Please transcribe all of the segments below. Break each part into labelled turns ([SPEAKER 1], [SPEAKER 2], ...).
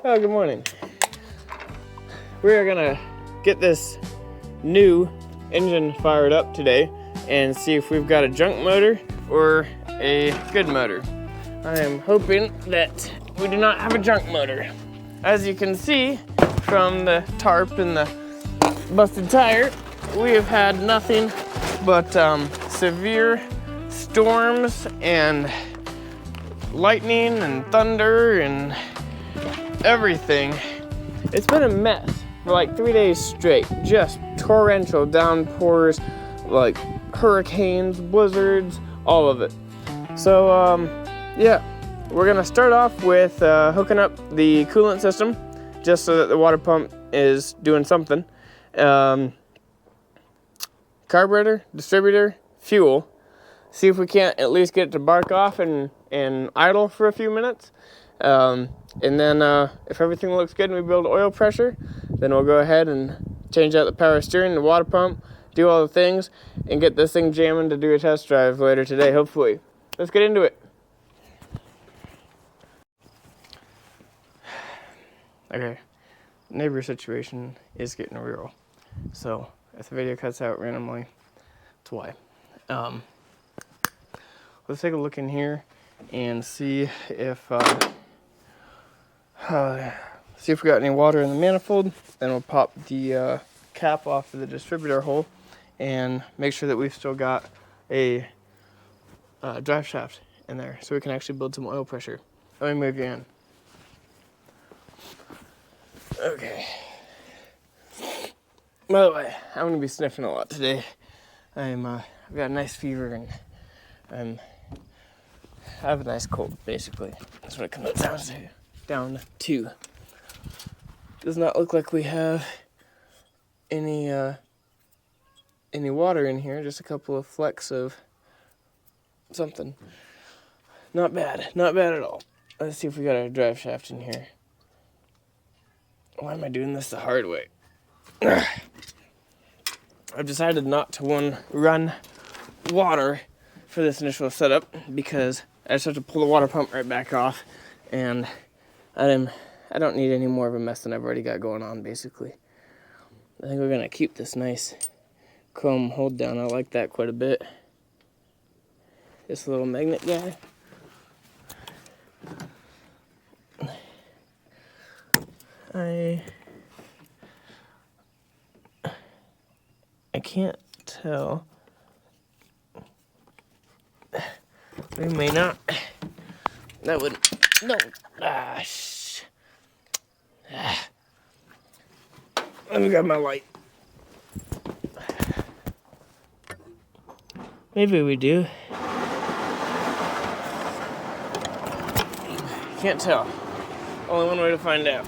[SPEAKER 1] Oh, good morning. We're gonna get this new engine fired up today and see if we've got a junk motor or a good motor. I am hoping that we do not have a junk motor. As you can see from the tarp and the busted tire, we have had nothing but severe storms and lightning and thunder and everything. It's been a mess for like 3 days straight. Just torrential downpours, like hurricanes, blizzards, all of it. So yeah, we're gonna start off with hooking up the coolant system just so that the water pump is doing something. Carburetor, distributor, fuel. See if we can't at least get it to bark off and idle for a few minutes. And then if everything looks good and we build oil pressure, then we'll go ahead and change out the power steering, the water pump, do all the things, and get this thing jamming to do a test drive later today, hopefully. Let's get into it. Okay, neighbor situation is getting real. So if the video cuts out randomly, that's why. Let's take a look in here and see if we got any water in the manifold. Then we'll pop the cap off of the distributor hole and make sure that we've still got a drive shaft in there so we can actually build some oil pressure. Let me move you in. Okay. By the way, I'm gonna be sniffing a lot today. I've got a nice fever and I have a nice cold, basically. That's what it comes down to. Does not look like we have any water in here, just a couple of flecks of something. Not bad at all. Let's see if we got our drive shaft in here. Why am I doing this the hard way? I've decided not to run water for this initial setup because I just have to pull the water pump right back off, and I don't need any more of a mess than I've already got going on, basically. I think we're gonna keep this nice chrome hold down. I like that quite a bit. This little magnet guy. I can't tell. We may not. That would no. Let me grab my light. Maybe we do. Can't tell. Only one way to find out.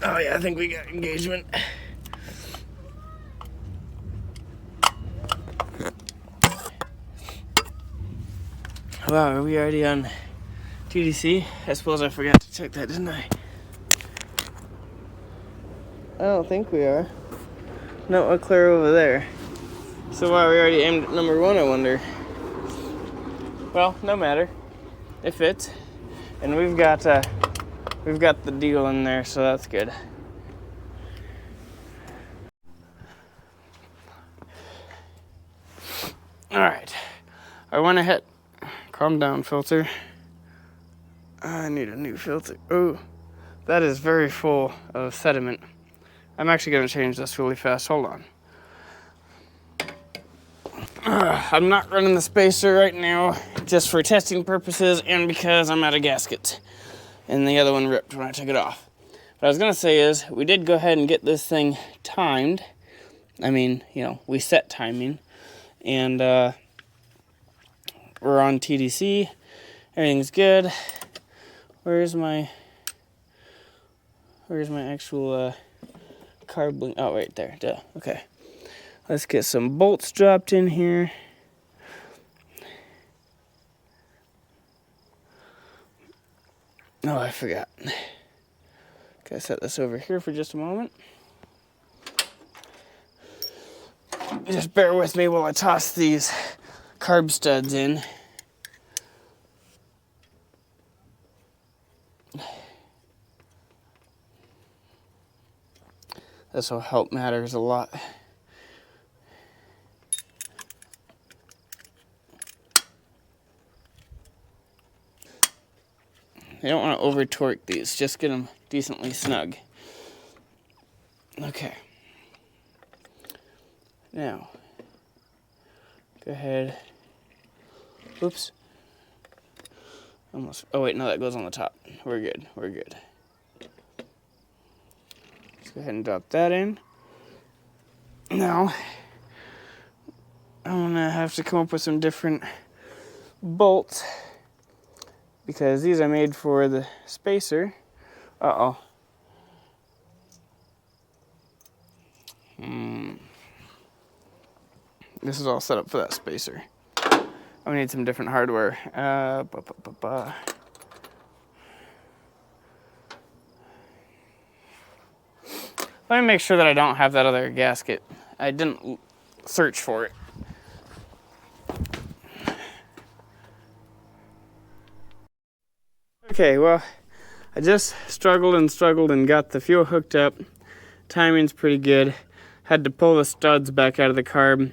[SPEAKER 1] Oh yeah, I think we got engagement. Wow, are we already on TDC? I suppose I forgot to check that, didn't I? I don't think we are. No, we're clear over there. So why are we already aimed at number 1, I wonder? Well, no matter. It fits. And we've got the deal in there, so that's good. All right, I went ahead. Calm down, filter. I need a new filter. Oh, that is very full of sediment. I'm actually gonna change this really fast. Hold on. I'm not running the spacer right now, just for testing purposes and because I'm out of gaskets. And the other one ripped when I took it off. What I was gonna say is, we did go ahead and get this thing timed. I mean, we set timing. And we're on TDC. Everything's good. Where's my actual carb link? Oh, right there. Duh. Okay. Let's get some bolts dropped in here. Oh, I forgot. Okay, set this over here for just a moment. Just bear with me while I toss these carb studs in. This will help matters a lot. You don't want to over torque these, just get them decently snug. Okay. Now, go ahead. Oops. Almost. Oh wait, no, that goes on the top. We're good. We're good. Let's go ahead and drop that in. Now, I'm gonna have to come up with some different bolts because these are made for the spacer. Uh-oh. This is all set up for that spacer. I need some different hardware. Let me make sure that I don't have that other gasket. I didn't search for it. Okay, well, I just struggled and got the fuel hooked up. Timing's pretty good. Had to pull the studs back out of the carb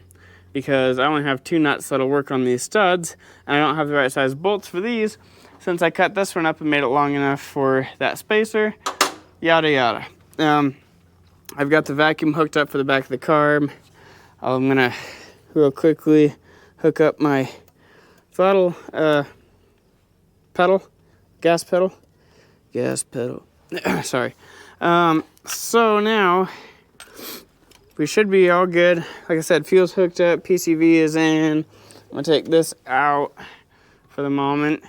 [SPEAKER 1] because I only have 2 nuts that'll work on these studs, and I don't have the right size bolts for these since I cut this one up and made it long enough for that spacer, yada yada. I've got the vacuum hooked up for the back of the carb. I'm gonna real quickly hook up my throttle gas pedal. Sorry. So now we should be all good. Like I said, fuel's hooked up, PCV is in. I'm gonna take this out for the moment.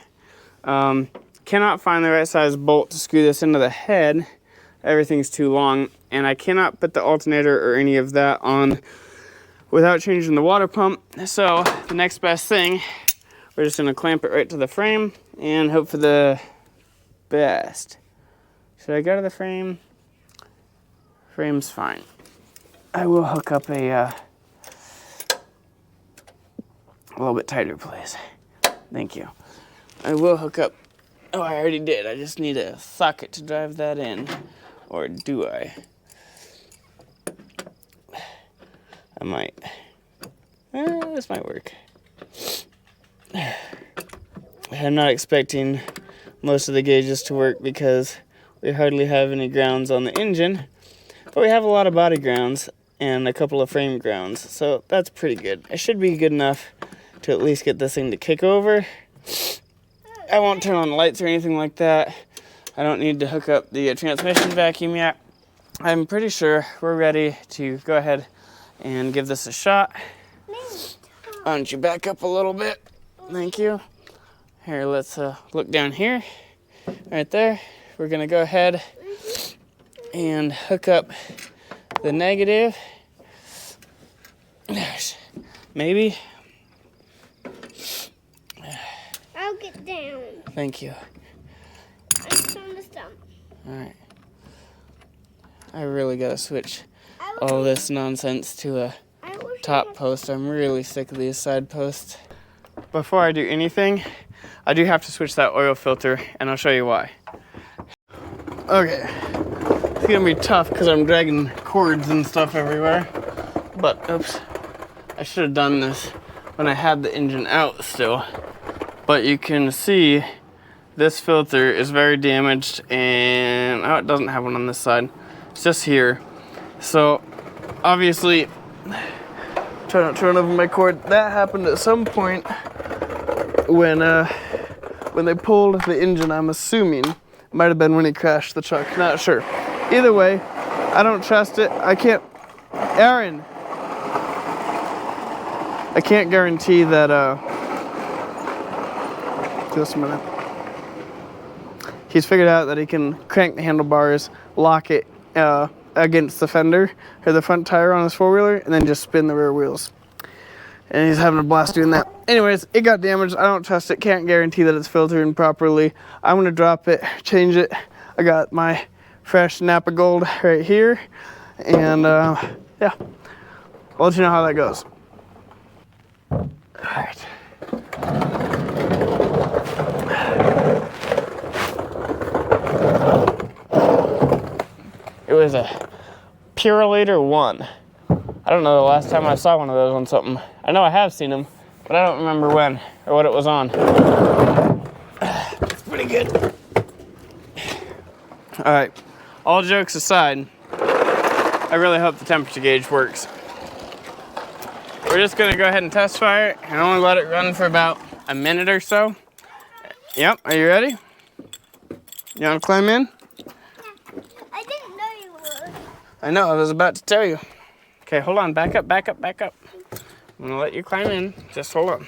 [SPEAKER 1] Cannot find the right size bolt to screw this into the head. Everything's too long, and I cannot put the alternator or any of that on without changing the water pump. So the next best thing, we're just gonna clamp it right to the frame and hope for the best. Should I go to the frame? Frame's fine. I will hook up a little bit tighter, please. Thank you. I will hook up. Oh, I already did. I just need a socket to drive that in. Or do I? I might. This might work. I'm not expecting most of the gauges to work because we hardly have any grounds on the engine. But we have a lot of body grounds and a couple of frame grounds, so that's pretty good. It should be good enough to at least get this thing to kick over. I won't turn on the lights or anything like that. I don't need to hook up the transmission vacuum yet. I'm pretty sure we're ready to go ahead and give this a shot. Why don't you back up a little bit? Thank you. Here, let's look down here. Right there. We're gonna go ahead and hook up the negative. Maybe.
[SPEAKER 2] I'll get down.
[SPEAKER 1] Thank you.
[SPEAKER 2] I'm on the stump.
[SPEAKER 1] Alright. I really gotta switch all this nonsense to a top post. I'm really sick of these side posts. Before I do anything, I do have to switch that oil filter, and I'll show you why. Okay. It's gonna be tough because I'm dragging cords and stuff everywhere. But, oops. I should have done this when I had the engine out still. But you can see this filter is very damaged, and oh, it doesn't have one on this side. It's just here. So, obviously, try not to run over my cord. That happened at some point when they pulled the engine, I'm assuming. It might have been when he crashed the truck, not sure. Either way, I don't trust it. I can't, Aaron, I can't guarantee that, just a minute. He's figured out that he can crank the handlebars, lock it against the fender or the front tire on his four-wheeler, and then just spin the rear wheels. And he's having a blast doing that. Anyways, it got damaged. I don't trust it. Can't guarantee that it's filtering properly. I'm gonna drop it, change it. I got my fresh Napa Gold right here. And yeah, I'll let you know how that goes. All right. It was a Purolator 1. I don't know the last time I saw one of those on something. I know I have seen them, but I don't remember when or what it was on. It's pretty good. All right, all jokes aside, I really hope the temperature gauge works. We're just gonna go ahead and test fire it and only let it run for about a minute or so. Yep, are you ready? You wanna climb in?
[SPEAKER 2] Yeah, I didn't know you were.
[SPEAKER 1] I know, I was about to tell you. Okay, hold on, back up. I'm gonna let you climb in, just hold on.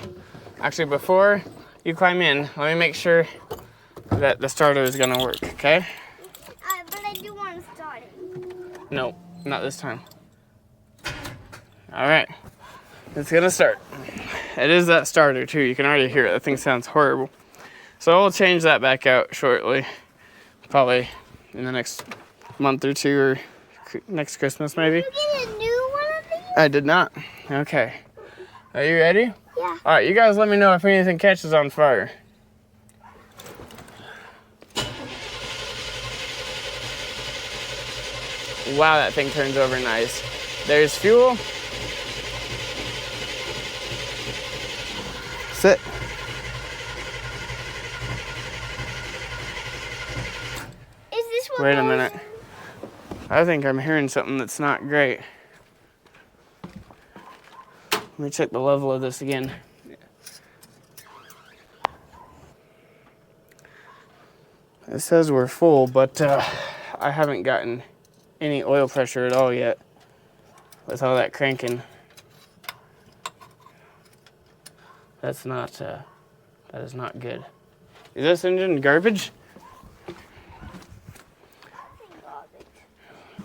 [SPEAKER 1] Actually, before you climb in, let me make sure that the starter is gonna work, okay?
[SPEAKER 2] But I do want to start it.
[SPEAKER 1] No, not this time. All right, it's gonna start. It is that starter too, you can already hear it, that thing sounds horrible. So we'll change that back out shortly, probably in the next month or two, or next Christmas maybe.
[SPEAKER 2] Did you get a new one of these?
[SPEAKER 1] I did not. Okay. Are you ready?
[SPEAKER 2] Yeah.
[SPEAKER 1] All right, you guys let me know if anything catches on fire. Wow, that thing turns over nice. There's fuel. Sit.
[SPEAKER 2] Is this what
[SPEAKER 1] Wait a
[SPEAKER 2] goes-
[SPEAKER 1] minute. I think I'm hearing something that's not great. Let me check the level of this again. It says we're full, but I haven't gotten any oil pressure at all yet with all that cranking. That is not good. Is this engine garbage?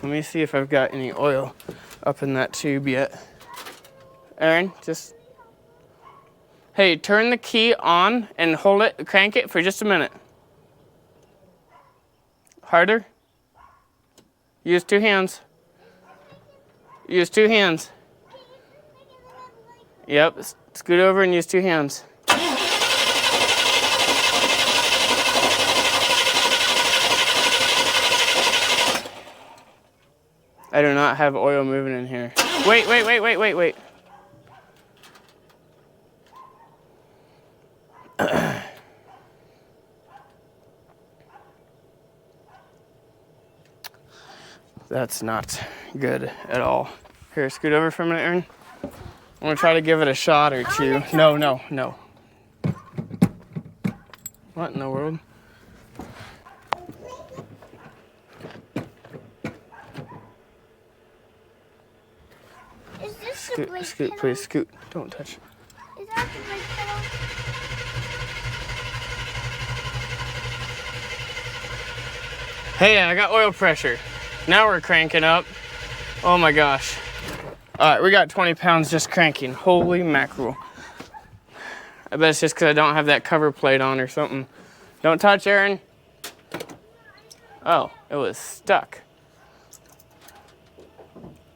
[SPEAKER 1] Let me see if I've got any oil up in that tube yet. Aaron, just, hey, turn the key on and hold it, crank it for just a minute. Harder. Use two hands. Use two hands. Yep, scoot over and use two hands. I do not have oil moving in here. Wait. That's not good at all. Here, scoot over for a minute, Aaron. I'm gonna try to give it a shot or two. No. What in the world?
[SPEAKER 2] Is this the brake
[SPEAKER 1] Scoot,
[SPEAKER 2] pedal?
[SPEAKER 1] please, scoot. Don't touch.
[SPEAKER 2] Is that the brake pedal?
[SPEAKER 1] Hey, I got oil pressure. Now we're cranking up. Oh my gosh. All right, we got 20 pounds just cranking. Holy mackerel. I bet it's just because I don't have that cover plate on or something. Don't touch, Aaron. Oh, it was stuck.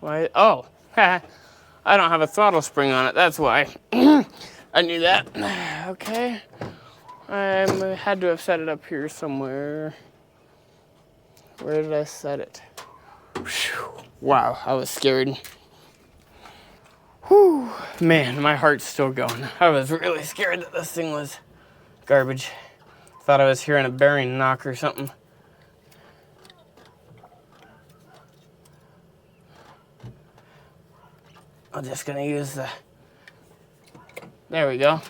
[SPEAKER 1] Why? Oh, I don't have a throttle spring on it. That's why. I knew that. Okay. I had to have set it up here somewhere. Where did I set it? Whew. Wow, I was scared. Whew. Man, my heart's still going. I was really scared that this thing was garbage. Thought I was hearing a bearing knock or something. I'm just gonna use the... There we go.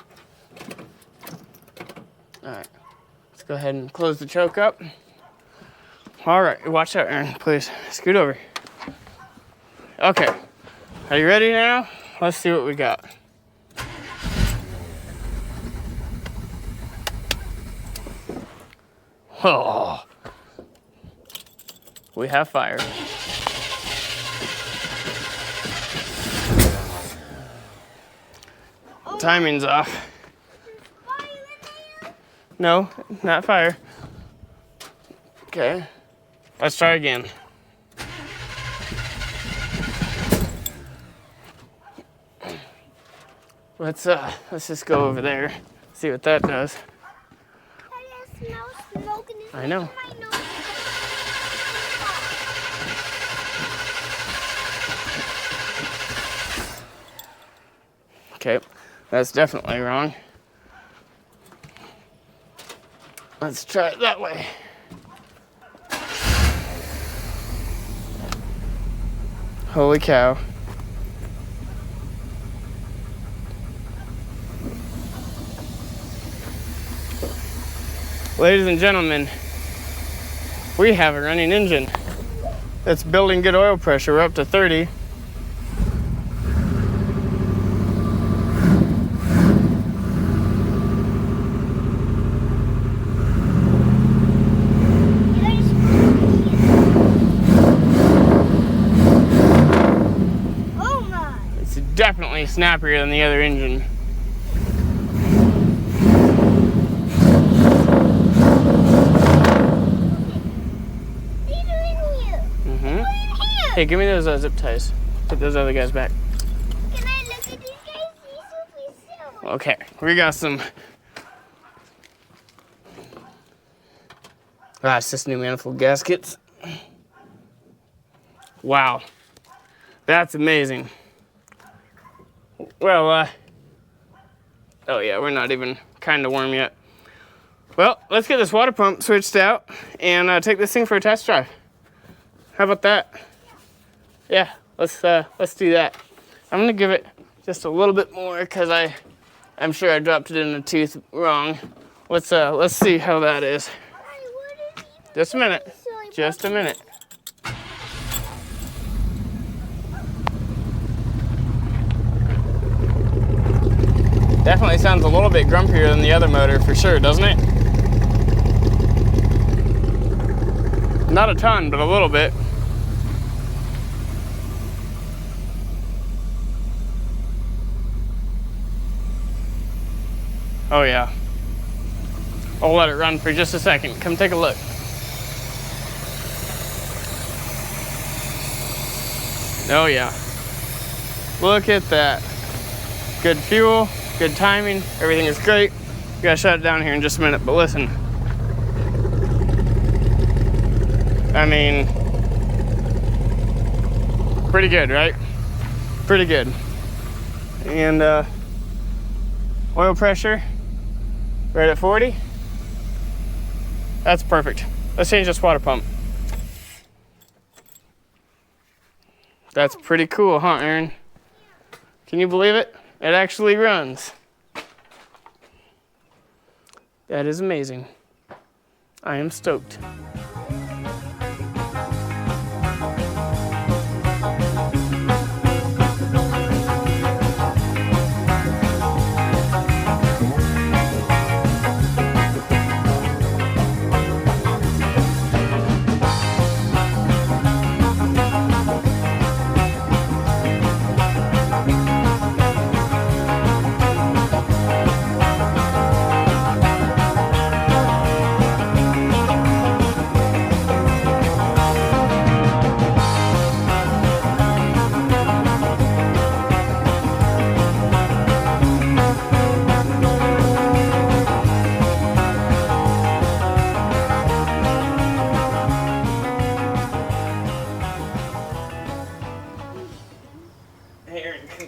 [SPEAKER 1] All right, let's go ahead and close the choke up. All right, watch out, Aaron, please. Scoot over. Okay, are you ready now? Let's see what we got. Oh, we have fire. Timing's off. No, not fire. Okay. Let's try again. Let's just go over there, see what that does.
[SPEAKER 2] I smell smoke and it's
[SPEAKER 1] I know.
[SPEAKER 2] making my nose.
[SPEAKER 1] Okay, that's definitely wrong. Let's try it that way. Holy cow. Ladies and gentlemen, we have a running engine that's building good oil pressure. We're up to 30.
[SPEAKER 2] Oh my!
[SPEAKER 1] It's definitely snappier than the other engine. Hey, give me those zip ties. Put those other guys back.
[SPEAKER 2] Can I look at these guys? These will be
[SPEAKER 1] Okay, we got some. It's just new manifold gaskets. Wow, that's amazing. Well, oh yeah, we're not even kind of warm yet. Well, let's get this water pump switched out and take this thing for a test drive. How about that? Yeah, let's do that. I'm gonna give it just a little bit more because I'm sure I dropped it in a tooth wrong. Let's see how that is. Just a minute. Just a minute. Definitely sounds a little bit grumpier than the other motor for sure, doesn't it? Not a ton, but a little bit. Oh yeah. I'll let it run for just a second. Come take a look. Oh yeah. Look at that. Good fuel, good timing, everything is great. We gotta shut it down here in just a minute, but listen. I mean, pretty good, right? Pretty good. And oil pressure, right at 40. That's perfect. Let's change this water pump. That's pretty cool, huh, Aaron? Can you believe it? It actually runs. That is amazing. I am stoked.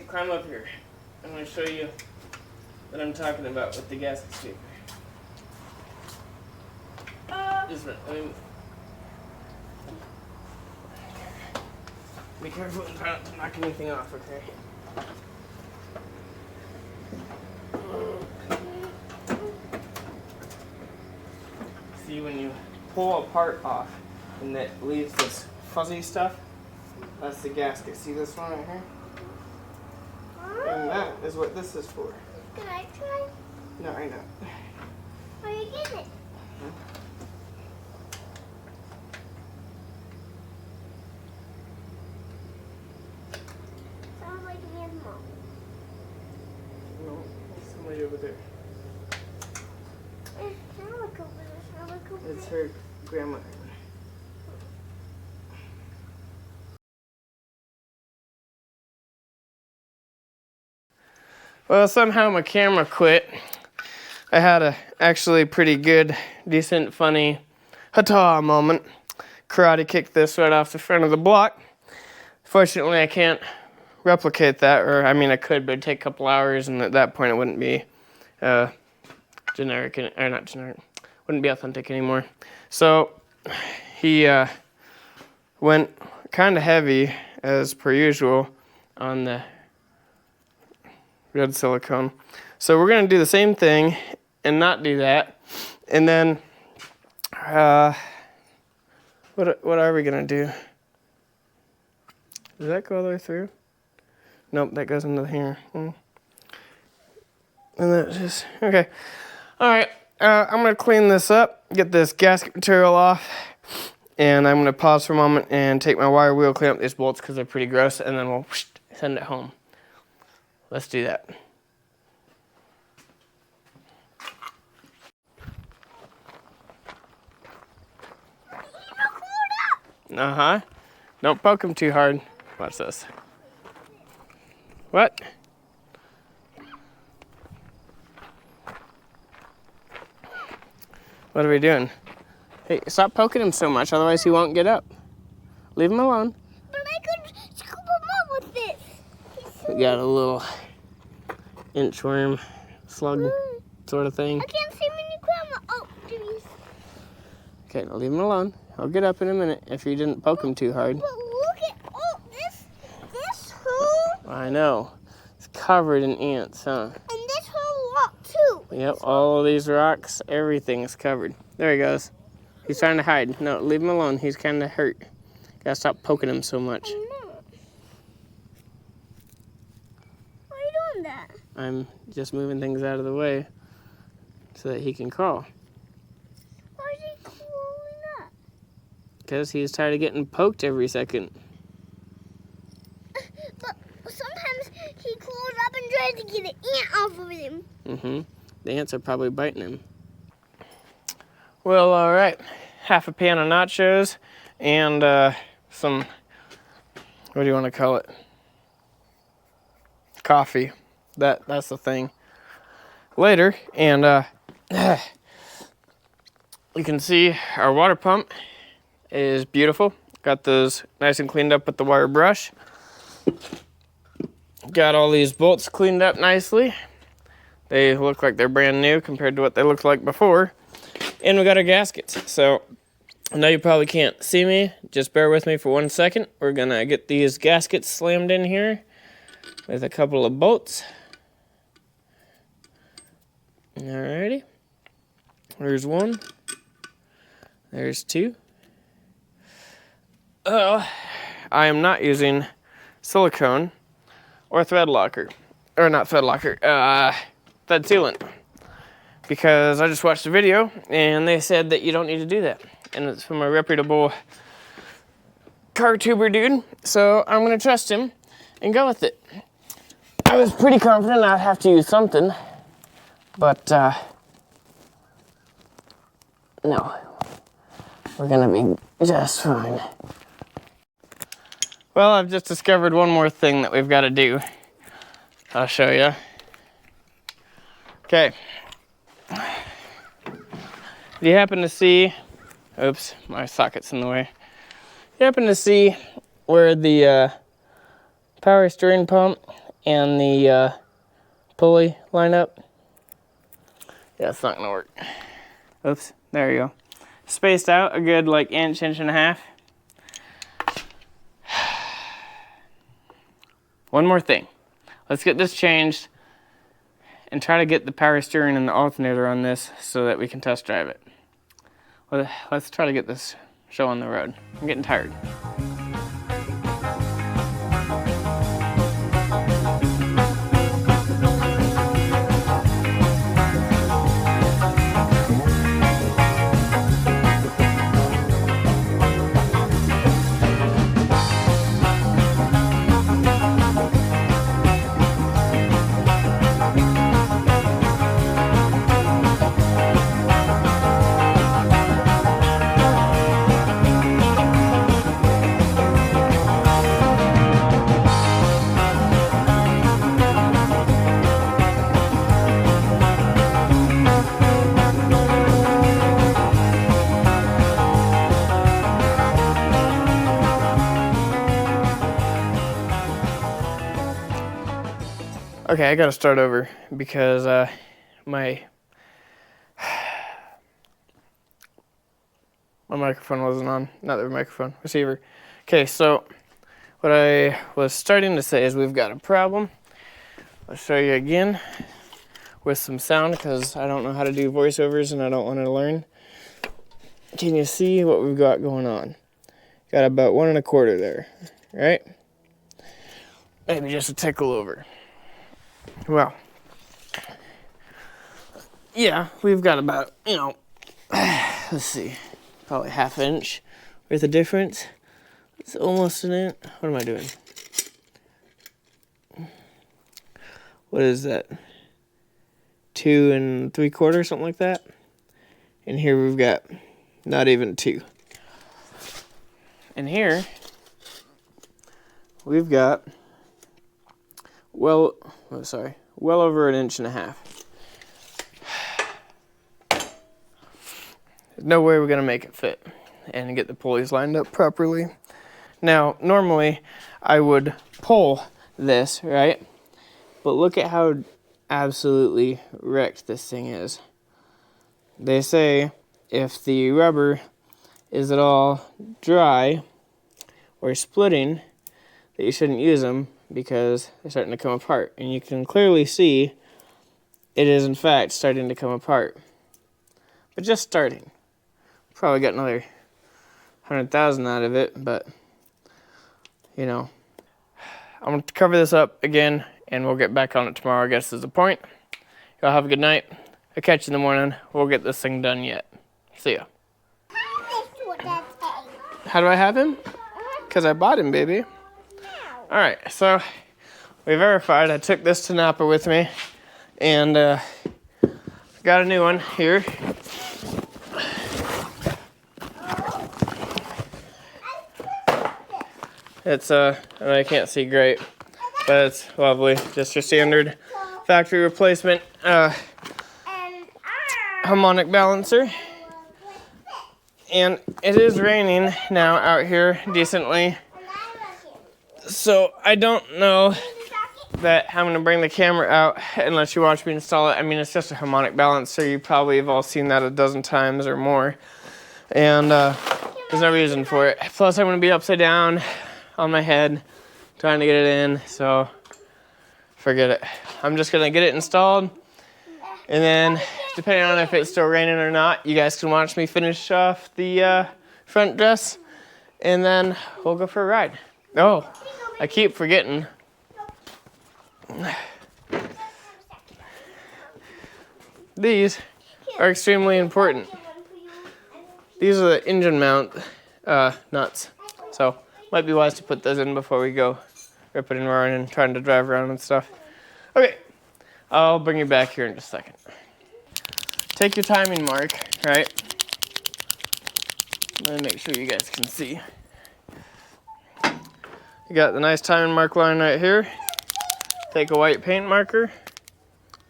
[SPEAKER 1] Climb up here. I'm going to show you what I'm talking about with the gasket sweeper. Just a minute. Be careful and try not to knock anything off, okay? See, when you pull a part off and that leaves this fuzzy stuff, that's the gasket. See this one right here? And that is what this is for.
[SPEAKER 2] Can I try?
[SPEAKER 1] No, I know.
[SPEAKER 2] Are you getting it? Sounds like an animal.
[SPEAKER 1] No, there's somebody over there.
[SPEAKER 2] Sound like over there. Sound like over there.
[SPEAKER 1] It's her grandma. Well, somehow my camera quit. I had a actually pretty good, decent, funny, ha-ta moment. Karate kicked this right off the front of the block. Fortunately, I can't replicate that, or I mean I could, but it'd take a couple hours, and at that point it wouldn't be generic, or not generic, wouldn't be authentic anymore. So he went kind of heavy, as per usual, on the red silicone. So we're going to do the same thing and not do that. And then, what are we going to do? Does that go all the way through? Nope, that goes into here. And that just, okay. All right, I'm going to clean this up, get this gasket material off, and I'm going to pause for a moment and take my wire wheel, clean up these bolts because they're pretty gross, and then we'll send it home. Let's do that. Uh-huh. Don't poke him too hard. Watch this. What? What are we doing? Hey, stop poking him so much, otherwise he won't get up. Leave him alone.
[SPEAKER 2] But I could scoop him up with this.
[SPEAKER 1] We got a little inchworm slug sort of thing.
[SPEAKER 2] I can't see mini grandma. Oh, please.
[SPEAKER 1] Okay, now leave him alone. He'll get up in a minute if you didn't poke him too hard.
[SPEAKER 2] But look at this hole.
[SPEAKER 1] I know. It's covered in ants, huh?
[SPEAKER 2] And this whole rock too.
[SPEAKER 1] Yep, all of these rocks, everything's covered. There he goes. He's trying to hide. No, leave him alone. He's kind of hurt. Gotta stop poking him so much.
[SPEAKER 2] I know. Why are you doing that?
[SPEAKER 1] I'm just moving things out of the way so that he can crawl.
[SPEAKER 2] Why is he crawling up?
[SPEAKER 1] Because he's tired of getting poked every second.
[SPEAKER 2] But sometimes he crawls up and tries to get an ant off of him.
[SPEAKER 1] Mm-hmm. The ants are probably biting him. Well, all right. Half a pan of nachos and some, what do you want to call it? Coffee. That's the thing. Later, and you can see our water pump is beautiful. Got those nice and cleaned up with the wire brush. Got all these bolts cleaned up nicely. They look like they're brand new compared to what they looked like before. And we got our gaskets. So I know you probably can't see me. Just bear with me for 1 second. We're gonna get these gaskets slammed in here with a couple of bolts. Alrighty. There's one. There's two. I am not using silicone or thread locker. Or not thread locker. Thread sealant. Because I just watched a video and they said that you don't need to do that. And it's from a reputable car tuber dude. So I'm gonna trust him and go with it. I was pretty confident I'd have to use something, but no, we're gonna be just fine. Well, I've just discovered one more thing that we've got to do. I'll show you. Okay. Do you happen to see, oops, my socket's in the way. You happen to see where the power steering pump and the pulley line up? Yeah, it's not gonna work. Oops, there you go. Spaced out a good like inch and a half. One more thing. Let's get this changed and try to get the power steering and the alternator on this so that we can test drive it. Well, let's try to get this show on the road. I'm getting tired. Okay, I gotta start over because my microphone wasn't on. Not the microphone, receiver. Okay, so what I was starting to say is we've got a problem. I'll show you again with some sound because I don't know how to do voiceovers and I don't want to learn. Can you see what we've got going on? Got about 1 1/4 there, right? Maybe just a tickle over. Well, yeah, we've got about, let's see, probably 1/2 inch worth of difference. It's almost an inch. What am I doing? What is that? 2 3/4, something like that. And here we've got not even 2. And here we've got well over 1.5 inches. There's no way we're gonna make it fit and get the pulleys lined up properly. Now, normally I would pull this, right? But look at how absolutely wrecked this thing is. They say if the rubber is at all dry or splitting, that you shouldn't use them because they're starting to come apart. And you can clearly see it is in fact starting to come apart. But just starting. Probably got another 100,000 out of it, but I'm going to cover this up again and we'll get back on it tomorrow, I guess is the point. Y'all have a good night. I'll catch you in the morning. We'll get this thing done yet. See ya. How do I have him? Because I bought him, baby. All right, so we verified. I took this to Napa with me and got a new one here. It's and I can't see great, but it's lovely. Just your standard factory replacement harmonic balancer. And it is raining now out here decently. So I don't know that I'm gonna bring the camera out unless you watch me install it. I mean, it's just a harmonic balancer. You probably have all seen that a dozen times or more. And there's no reason for it. Plus I'm gonna be upside down on my head trying to get it in, so forget it. I'm just gonna get it installed, and then depending on if it's still raining or not, you guys can watch me finish off the front dress, and then we'll go for a ride. Oh, I keep forgetting. These are extremely important. These are the engine mount nuts, so might be wise to put those in before we go ripping and roaring and trying to drive around and stuff. Okay, I'll bring you back here in just a second. Take your timing mark, right? Let me make sure you guys can see. You got the nice timing mark line right here. Take a white paint marker.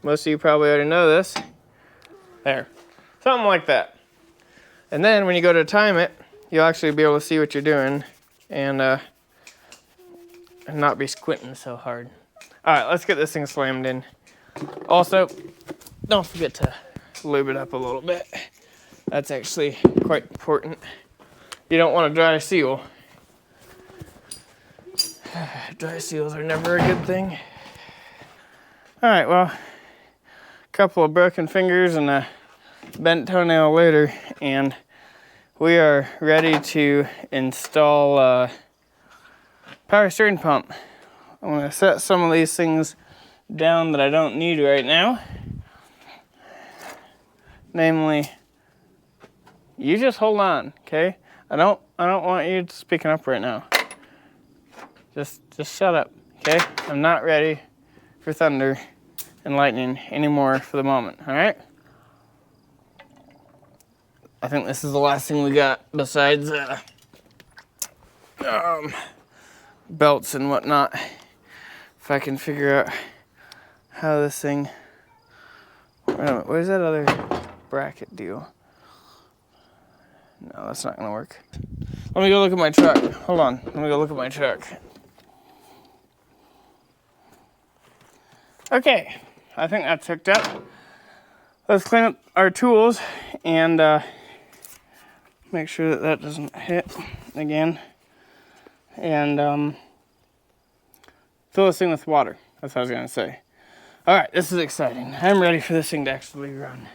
[SPEAKER 1] Most of you probably already know this. There, something like that. And then when you go to time it, you'll actually be able to see what you're doing and not be squinting so hard. All right, let's get this thing slammed in. Also, don't forget to lube it up a little bit. That's actually quite important. You don't want a dry seal. Dry seals are never a good thing. All right, well, a couple of broken fingers and a bent toenail later, and we are ready to install power steering pump. I'm gonna set some of these things down that I don't need right now. Namely, you just hold on, okay? I don't want you speaking up right now. Just shut up, okay? I'm not ready for thunder and lightning anymore for the moment, all right? I think this is the last thing we got besides belts and whatnot. If I can figure out how this thing, where's that other bracket deal? No, that's not gonna work. Let me go look at my truck. Hold on, let me go look at my truck. Okay, I think that's hooked up. Let's clean up our tools and make sure that that doesn't hit again. And fill this thing with water. That's what I was gonna say. All right, this is exciting. I'm ready for this thing to actually run.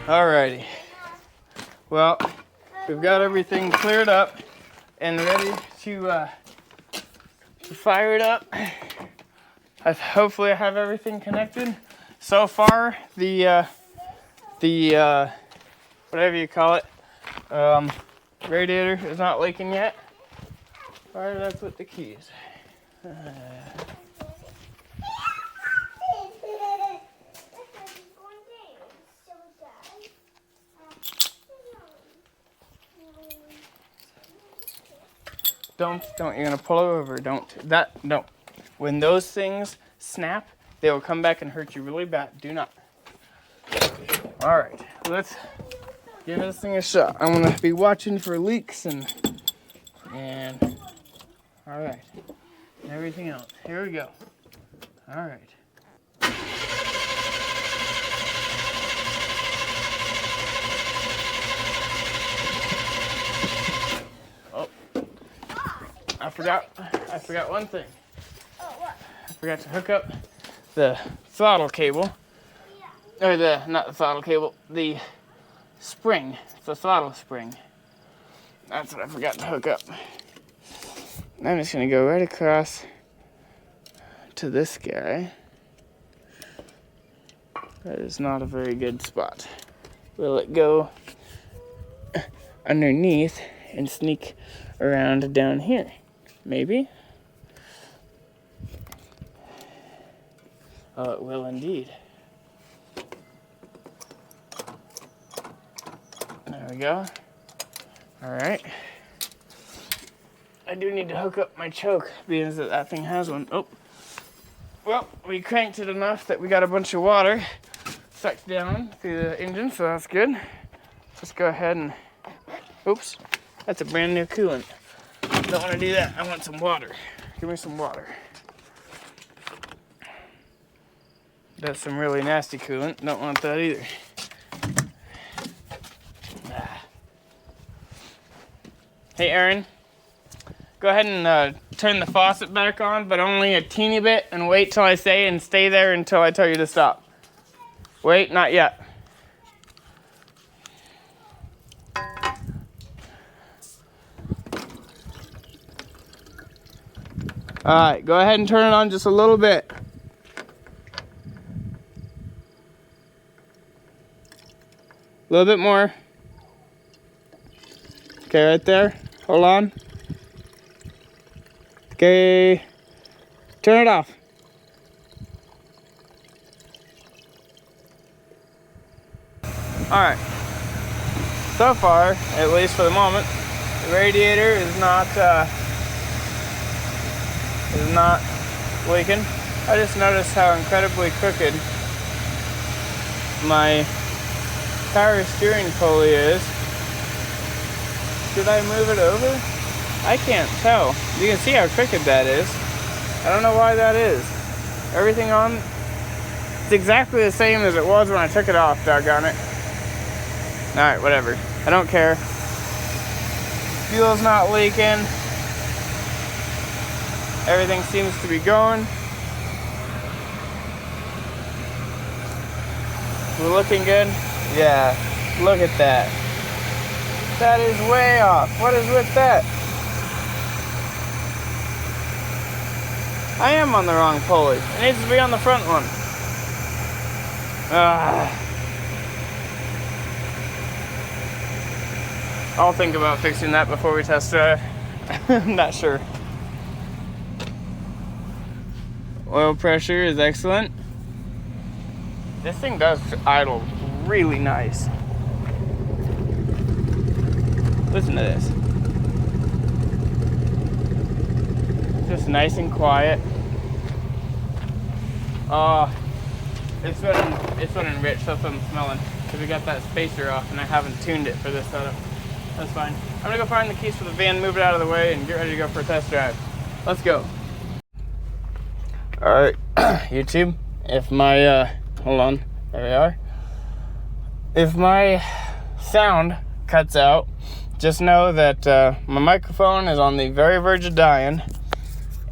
[SPEAKER 1] Alrighty. Well, we've got everything cleared up and ready to fire it up. Hopefully I have everything connected. So far, the whatever you call it, radiator is not leaking yet. Where did I put the keys? Don't, you're gonna pull over, don't. When those things snap, they will come back and hurt you really bad. Do not. All right, let's give this thing a shot. I'm gonna be watching for leaks and all right, and everything else. Here we go. All right. I forgot one thing.
[SPEAKER 2] Oh, what?
[SPEAKER 1] I forgot to hook up the throttle cable. Or not the throttle cable, the spring. It's the throttle spring. That's what I forgot to hook up. I'm just gonna go right across to this guy. That is not a very good spot. Will it go underneath and sneak around down here? Maybe. Oh, it will indeed. There we go. All right. I do need to hook up my choke, being that thing has one. Oh. Well, we cranked it enough that we got a bunch of water sucked down through the engine, so that's good. Let's go ahead and, oops, that's a brand new coolant. Don't want to do that. I want some water. Give me some water. That's some really nasty coolant. Don't want that either. Hey, Aaron. Go ahead and turn the faucet back on, but only a teeny bit, and wait till I say and stay there until I tell you to stop. Wait, not yet. All right, go ahead and turn it on just a little bit. A little bit more. Okay, right there. Hold on. Okay, turn it off. All right. So far, at least for the moment, the radiator is not leaking. I just noticed how incredibly crooked my power steering pulley is. Should I move it over? I can't tell. You can see how crooked that is. I don't know why that is. Everything on, it's exactly the same as it was when I took it off, doggone it. Alright, whatever. I don't care. Fuel's not leaking. Everything seems to be going. We're looking good? Yeah, look at that. That is way off. What is with that? I am on the wrong pulley. It needs to be on the front one. I'll think about fixing that before we test drive. I'm not sure. Oil pressure is excellent. This thing does idle really nice. Listen to this. Just nice and quiet. It's running rich, that's what I'm smelling. Because we got that spacer off and I haven't tuned it for this setup. That's fine. I'm gonna go find the keys for the van, move it out of the way, and get ready to go for a test drive. Let's go. Alright, YouTube, if my, hold on, there we are. If my sound cuts out, just know that my microphone is on the very verge of dying,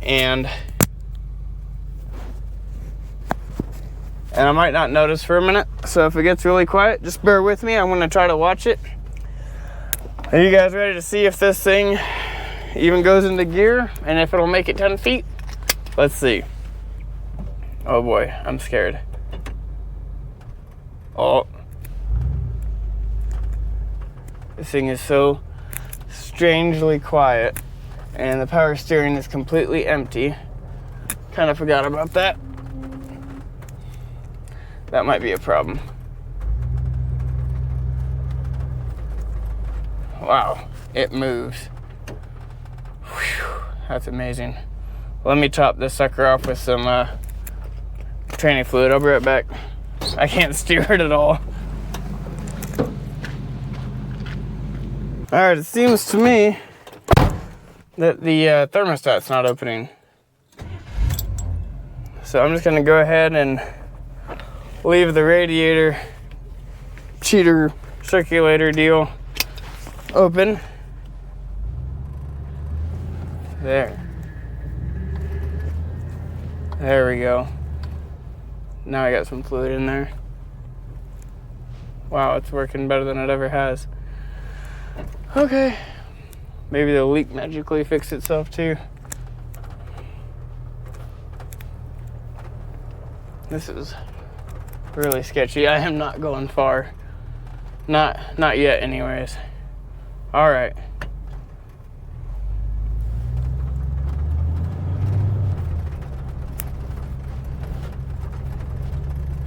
[SPEAKER 1] and I might not notice for a minute. So if it gets really quiet, just bear with me. I'm gonna try to watch it. Are you guys ready to see if this thing even goes into gear and if it'll make it 10 feet? Let's see. Oh boy, I'm scared. Oh. This thing is so strangely quiet, and the power steering is completely empty. Kind of forgot about that. That might be a problem. Wow, it moves. Whew, that's amazing. Let me top this sucker off with some training fluid. I'll be right back. I can't steer it at all. Alright, it seems to me that the thermostat's not opening. So I'm just gonna go ahead and leave the radiator cheater circulator deal open. There we go. Now I got some fluid in there. Wow, it's working better than it ever has. Okay, maybe the leak magically fixed itself too. This is really sketchy. I am not going far. Not yet anyways. All right.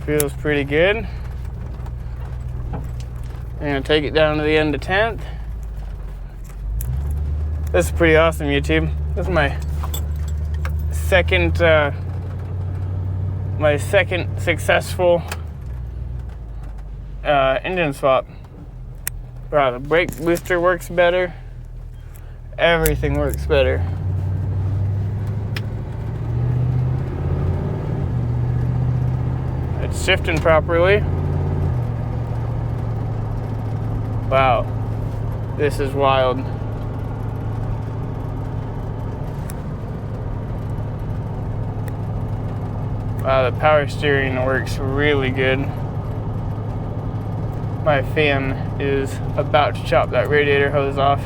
[SPEAKER 1] Feels pretty good. I'm gonna take it down to the end of 10th. This is pretty awesome, YouTube. This is my second successful engine swap. Wow, the brake booster works better. Everything works better. It's shifting properly. Wow, this is wild. Wow, the power steering works really good. My fan is about to chop that radiator hose off.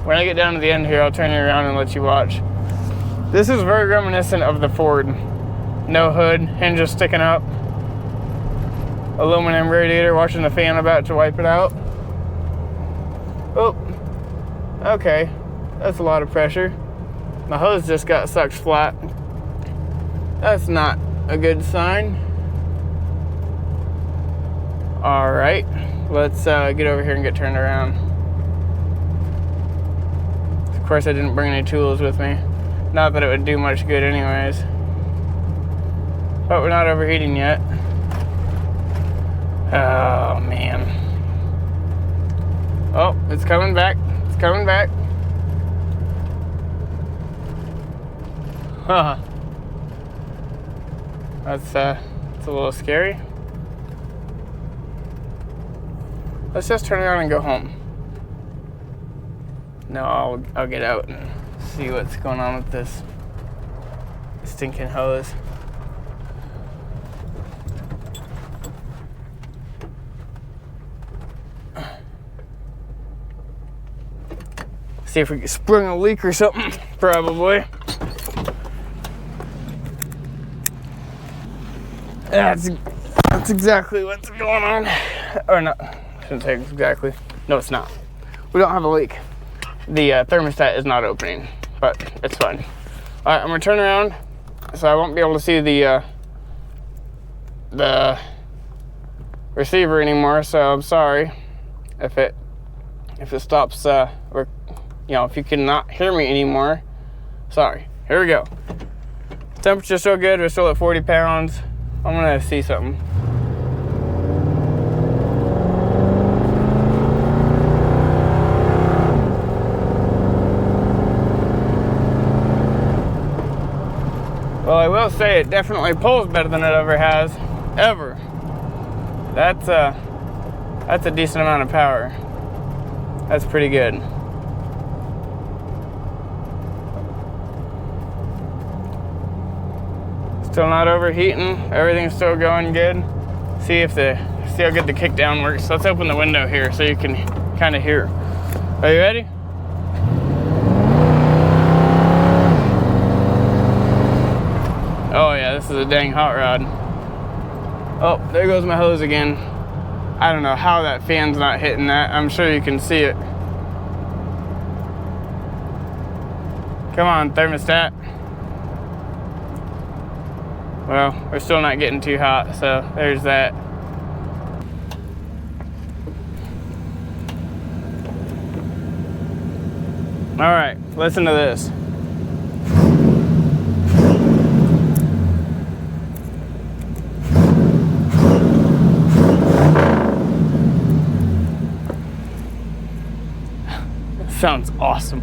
[SPEAKER 1] When I get down to the end here, I'll turn it around and let you watch. This is very reminiscent of the Ford. No hood, hinges sticking up. Aluminum radiator, watching the fan about to wipe it out. Oh, okay. That's a lot of pressure. My hose just got sucked flat. That's not a good sign. All right, let's get over here and get turned around. Of course, I didn't bring any tools with me. Not that it would do much good anyways. But we're not overheating yet. Oh, man. Oh, it's coming back. It's coming back. Huh. That's a little scary. Let's just turn around and go home. No, I'll get out and see what's going on with this stinking hose. See if we sprung a leak or something, probably. That's exactly what's going on. Or not, I shouldn't say exactly. No, it's not. We don't have a leak. The thermostat is not opening, but it's fine. All right, I'm gonna turn around so I won't be able to see the receiver anymore. So I'm sorry if it stops, or you know, if you cannot hear me anymore. Sorry. Here we go. Temperature's still good. We're still at 40 pounds. I'm gonna see something. Well, I will say it definitely pulls better than it ever has. Ever. That's a decent amount of power. That's pretty good. Still not overheating. Everything's still going good. See how good the kickdown works. Let's open the window here so you can kind of hear. Are you ready? Oh yeah, this is a dang hot rod. Oh, there goes my hose again. I don't know how that fan's not hitting that. I'm sure you can see it. Come on, thermostat. Well, we're still not getting too hot, so there's that. All right, listen to this. Sounds awesome.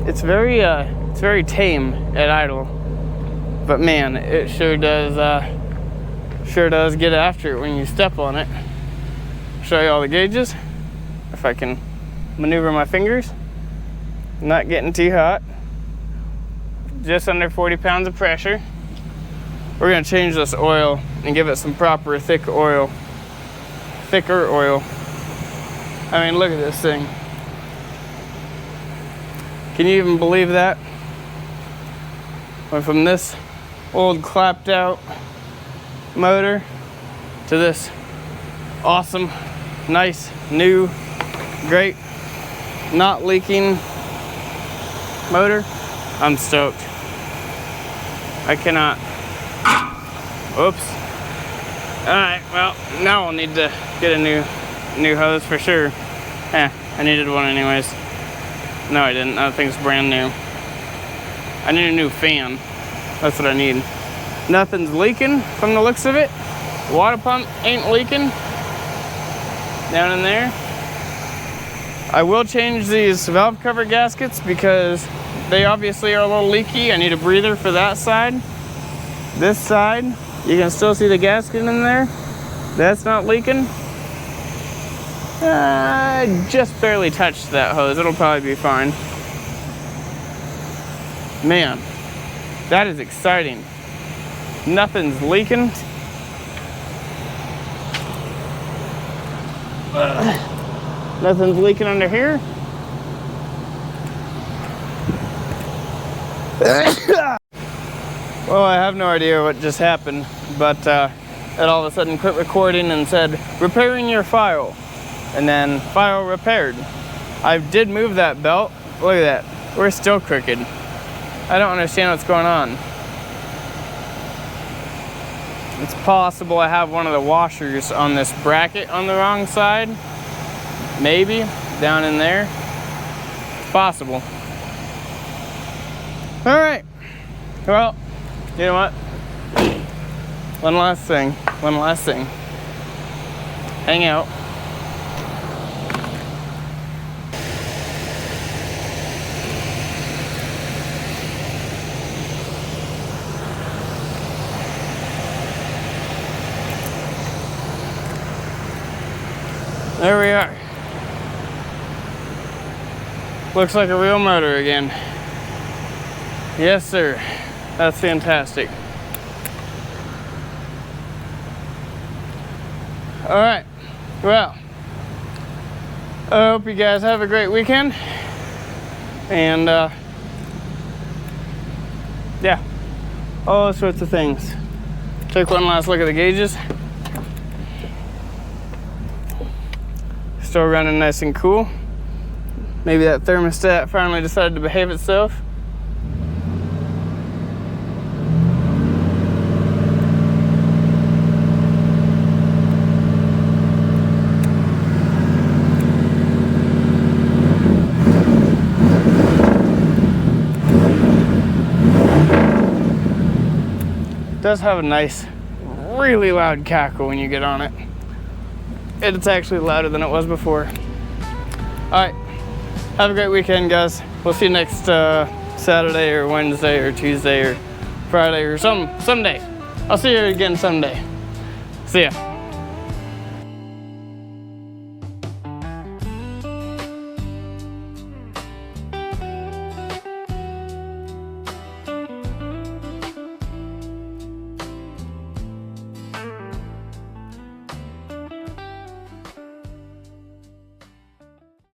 [SPEAKER 1] It's very tame at idle, but man, it sure does get after it when you step on it. Show you all the gauges, if I can maneuver my fingers. Not getting too hot. Just under 40 pounds of pressure. We're gonna change this oil and give it some proper thicker oil. I mean, look at this thing. Can you even believe that? Went from this old clapped out motor to this awesome, nice, new, great, not leaking motor. I'm stoked. I cannot. Oops. Alright, well, now I'll need to get a new hose for sure. I needed one anyways. No, I didn't. That thing's brand new. I need a new fan. That's what I need. Nothing's leaking from the looks of it. Water pump ain't leaking down in there. I will change these valve cover gaskets because they obviously are a little leaky. I need a breather for that side. This side, you can still see the gasket in there. That's not leaking. I just barely touched that hose. It'll probably be fine. Man, that is exciting. Nothing's leaking. Nothing's leaking under here. Well, I have no idea what just happened, but it all of a sudden quit recording and said, repairing your file. And then file repaired. I did move that belt. Look at that. We're still crooked. I don't understand what's going on. It's possible I have one of the washers on this bracket on the wrong side. Maybe down in there. It's possible. All right. Well, you know what? One last thing. Hang out. There we are. Looks like a real motor again. Yes, sir. That's fantastic. All right. Well, I hope you guys have a great weekend. And yeah, all sorts of things. Take one last look at the gauges. Still running nice and cool. Maybe that thermostat finally decided to behave itself. It does have a nice, really loud cackle when you get on it. It's actually louder than it was before. All right, have a great weekend, guys. We'll see you next Saturday or Wednesday or Tuesday or Friday or someday. I'll see you again someday. See ya.